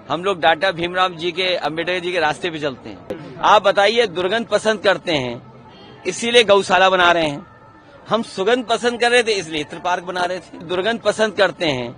हम लोग डॉक्टर भीमराव जी के, अम्बेडकर जी के रास्ते पे चलते हैं। आप बताइए, दुर्गंध पसंद करते हैं इसीलिए गौशाला बना रहे हैं। हम सुगंध पसंद कर रहे थे इसलिए इत्र पार्क बना रहे थे। दुर्गंध पसंद करते हैं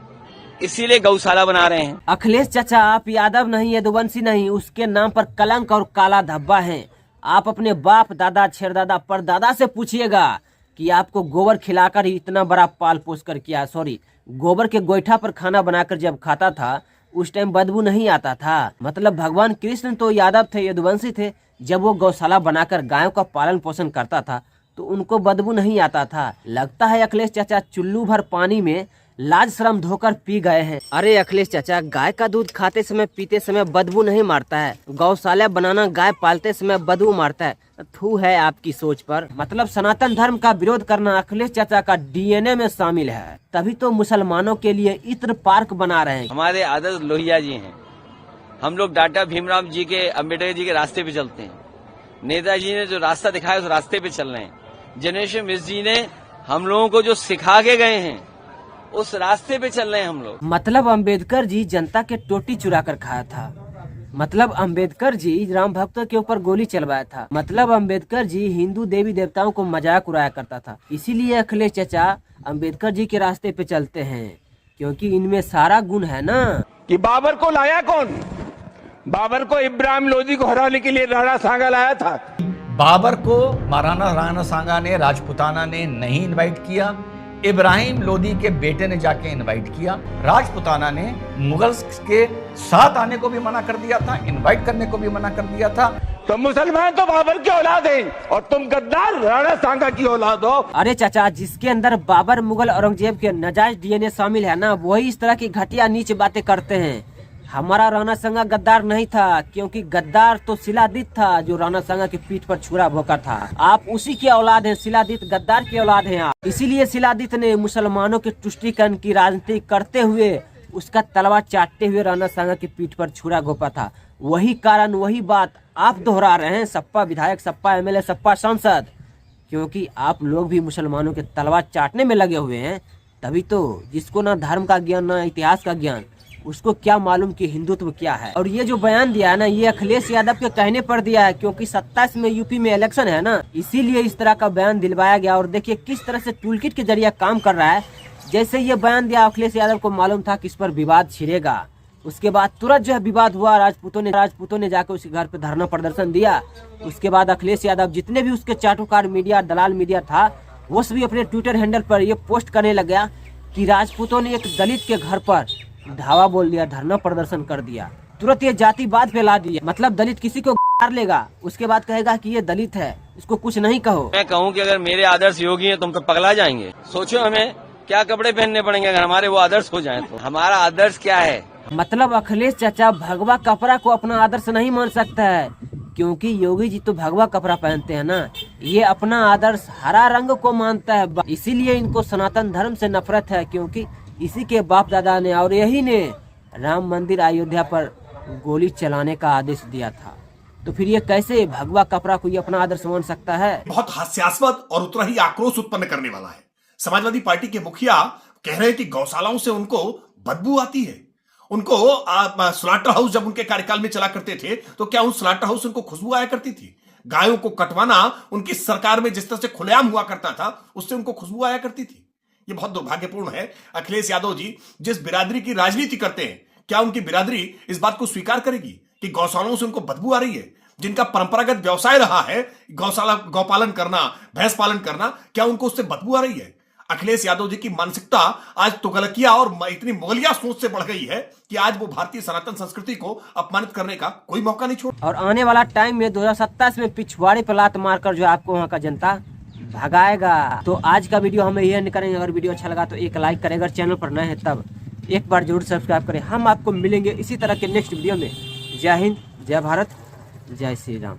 इसीलिए गौशाला बना रहे हैं। अखिलेश चाचा, आप यादव नहीं, यदुवंशी नहीं, उसके नाम पर कलंक और काला धब्बा है। आप अपने बाप दादा, छेरदादा, परदादा से पूछिएगा कि आपको गोबर खिलाकर ही इतना बड़ा पाल पोस कर किया। सॉरी, गोबर के गोईठा पर खाना बनाकर जब खाता था उस टाइम बदबू नहीं आता था। मतलब भगवान कृष्ण तो यादव थे, यदुवंशी थे। जब वो गौशाला बनाकर गायों का पालन पोषण करता था तो उनको बदबू नहीं आता था। लगता है अखिलेश चाचा चुल्लू भर पानी में लाज शर्म धोकर पी गए हैं। अरे अखिलेश चाचा, गाय का दूध खाते समय, पीते समय बदबू नहीं मारता है। गौशाला बनाना गाय पालते समय बदबू मारता है। थू है आपकी सोच पर। मतलब सनातन धर्म का विरोध करना अखिलेश चाचा का डीएनए में शामिल है। तभी तो मुसलमानों के लिए इत्र पार्क बना रहे हैं। हमारे आदर्श लोहिया जी हैं। हम लोग डॉक्टर भीमराव जी के, अम्बेडकर जी के रास्ते पे चलते हैं। नेताजी ने जो रास्ता दिखाया उस रास्ते पे चल रहे हैं। जनरेशन मिस जी ने हम लोगों को जो सिखा के गए हैं उस रास्ते पे चल रहे हैं हम लोग। मतलब अम्बेडकर जी जनता के टोटी चुरा कर खाया था। मतलब अम्बेडकर जी राम भक्तों के ऊपर गोली चलवाया था। मतलब अम्बेडकर जी हिंदू देवी देवताओं को मजाक उड़ाया करता था। इसीलिए अखिलेश चाचा अम्बेडकर जी के रास्ते पे चलते हैं, क्योंकि इनमें सारा गुण है ना। कि बाबर को लाया कौन? बाबर को इब्राहिम लोदी को हराने के लिए राणा सांगा लाया था। बाबर को महाराणा राणा सांगा ने, राजपुताना ने नहीं इनवाइट किया। इब्राहिम लोदी के बेटे ने जाके इनवाइट किया। राजपुताना ने मुगल्स के साथ आने को भी मना कर दिया था, इनवाइट करने को भी मना कर दिया था। तो मुसलमान तो बाबर की औलाद हैं और तुम गद्दार राणा सांगा की औलाद हो। अरे चाचा, जिसके अंदर बाबर, मुगल, औरंगजेब के नाजायज डीएनए शामिल है ना, वही इस तरह की घटिया नीच बातें करते हैं। हमारा राणा सांगा गद्दार नहीं था, क्योंकि गद्दार तो शिलादीत था जो राणा सांगा की पीठ पर छुरा भोंका था। आप उसी के औलाद हैं, शिलादीत गद्दार के औलाद हैं आप। इसीलिए शिलादीत ने मुसलमानों के तुष्टीकरण की राजनीति करते हुए उसका तलवार चाटते हुए राणा सांगा की पीठ पर छुरा घोंपा था। वही कारण, वही बात आप दोहरा रहे हैं, सपा विधायक, सपा एमएलए, सपा सांसद, क्योंकि आप लोग भी मुसलमानों के तलवार चाटने में लगे हुए हैं। तभी तो जिसको ना धर्म का ज्ञान ना इतिहास का ज्ञान, उसको क्या मालूम कि हिंदुत्व क्या है। और ये जो बयान दिया है ना, ये अखिलेश यादव के कहने पर दिया है, क्योंकि 27 में यूपी में इलेक्शन है ना, इसीलिए इस तरह का बयान दिलवाया गया। और देखिए किस तरह से टूलकिट के जरिए काम कर रहा है। जैसे ये बयान दिया, अखिलेश यादव को मालूम था कि इस पर विवाद छिड़ेगा। उसके बाद तुरंत जो है विवाद हुआ, राजपूतों ने जाकर उसके घर पे धरना प्रदर्शन दिया। उसके बाद अखिलेश यादव, जितने भी उसके चाटुकार मीडिया, दलाल मीडिया था, वो सभी अपने ट्विटर हैंडल पर ये पोस्ट करने लग गया कि राजपूतों ने एक दलित के घर पर धावा बोल दिया, धरना प्रदर्शन कर दिया। तुरंत ये जातिवाद फैला दिया। मतलब दलित किसी को गार लेगा, उसके बाद कहेगा कि ये दलित है, इसको कुछ नहीं कहो। मैं कहूँ कि अगर मेरे आदर्श योगी हैं तुम तो पगला जाएंगे। सोचो हमें क्या कपड़े पहनने पड़ेंगे अगर हमारे वो आदर्श हो जाएं तो। हमारा आदर्श क्या है? मतलब अखिलेश चाचा भगवा कपड़ा को अपना आदर्श नहीं मान सकता है, क्योंकि योगी जी तो भगवा कपड़ा पहनते हैं ना। ये अपना आदर्श हरा रंग को मानता है, इसीलिए इनको सनातन धर्म से नफरत है, क्योंकि इसी के बाप दादा ने और यही ने राम मंदिर अयोध्या पर गोली चलाने का आदेश दिया था। तो फिर ये कैसे भगवा कपड़ा को ये अपना आदर्श मान सकता है? बहुत हास्यास्पद और उतना ही आक्रोश उत्पन्न करने वाला है। समाजवादी पार्टी के मुखिया कह रहे हैं कि गौशालाओं से उनको बदबू आती है। उनको स्लॉटर हाउस जब उनके कार्यकाल में चला करते थे तो क्या उस स्लॉटर हाउस से उनको खुशबू आया करती थी? गायों को कटवाना उनकी सरकार में जिस तरह से खुलेआम हुआ करता था, उससे उनको खुशबू आया करती थी। ये बहुत दुर्भाग्यपूर्ण है। अखिलेश यादव जी जिस बिरादरी की राजनीति करते हैं, क्या उनकी बिरादरी इस बात को स्वीकार करेगी कि गौशालाओं से उनको बदबू आ रही है? जिनका परंपरागत व्यवसाय रहा है गौशाला, गौपालन करना, भैंस पालन करना, क्या उनको उससे बदबू आ रही है? अखिलेश यादव जी की मानसिकता आज तुगलकिया और इतनी मुगलिया सोच से बढ़ गई है कि आज वो भारतीय सनातन संस्कृति को अपमानित करने का कोई मौका नहीं छोड़। और आने वाला टाइम में 2027 में पिछवाड़े पर लात मारकर जो आपको वहाँ का जनता भगाएगा। तो आज का वीडियो हमें यह नहीं करेंगे। अगर वीडियो अच्छा लगा तो एक लाइक करें, अगर चैनल पर नए हैं तब एक बार जरूर सब्सक्राइब करें। हम आपको मिलेंगे इसी तरह के नेक्स्ट वीडियो में। जय हिंद, जय भारत, जय श्री राम।